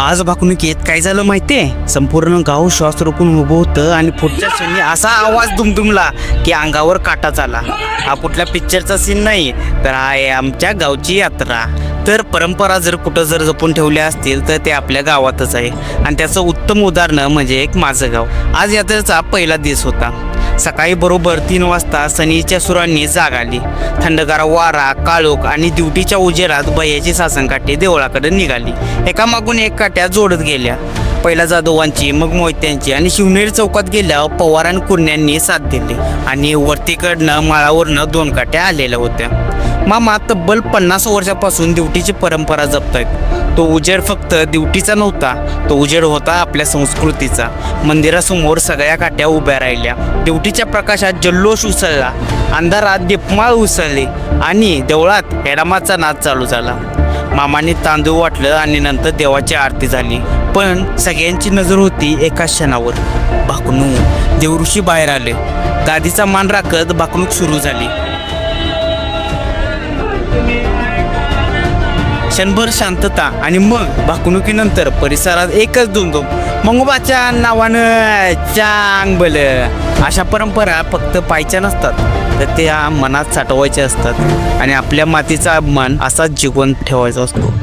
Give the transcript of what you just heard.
आज भाकणुकीत काय झालं माहितीये, संपूर्ण गाव श्वास रोखून उभं होतं आणि पुढच्या क्षणी असा आवाज दुमदुमला की अंगावर काटाच आला. हा कुठल्या पिक्चरचा सीन नाही, तर हा आहे आमच्या गावची यात्रा. तर परंपरा जर कुठं जर जपून ठेवल्या असतील तर ते आपल्या गावातच आहे आणि त्याचं उत्तम उदाहरण म्हणजे एक माझं गाव. आज यात्रेचा पहिला दिवस होता. सकाळी बरोबर 3 वाजता सनीच्या सुरांनी जाग आली. थंडगार वारा, काळोख आणि ड्युटीच्या उजेडात भैयाची सासनकाठी देवळाकडे निघाली. एकामागून एक काट्या जोडत गेल्या. पहिला जाधवांची, मग मोहित्यांची आणि शिवनेरी चौकात गेल्यावर पवार आणि कुर्ण्यांनी साथ दिली आणि वरतीकडनं माळावरनं 2 काट्या आलेल्या होत्या. मामा तब्बल 50 वर्षापासून ड्युटीची परंपरा जपतायत. तो उजेड फक्त ड्युटीचा नव्हता, तो उजेड होता आपल्या संस्कृतीचा. मंदिरासमोर सगळ्या काट्या उभ्या राहिल्या. ड्युटीच्या प्रकाशात जल्लोष उसळला, अंधारात दीपमाळ उसळली आणि देवळात हेडामाचा नाच चालू झाला. मामाने तांदूळ वाटलं आणि नंतर देवाची आरती झाली. पण सगळ्यांची नजर होती एका क्षणावर. भाकणूक. देवऋषी बाहेर आले. गादीचा मान राखत भाकणूक सुरू झाली. क्षणभर शांतता आणि मग भाकणुकीनंतर परिसरात एकच दुमदुम. मंगोबाच्या नावानं चांगबल. अशा परंपरा फक्त पाहायच्या नसतात, तर त्या मनात साठवायच्या असतात आणि आपल्या मातीचा अभिमान असाच जिवंत ठेवायचा असतो.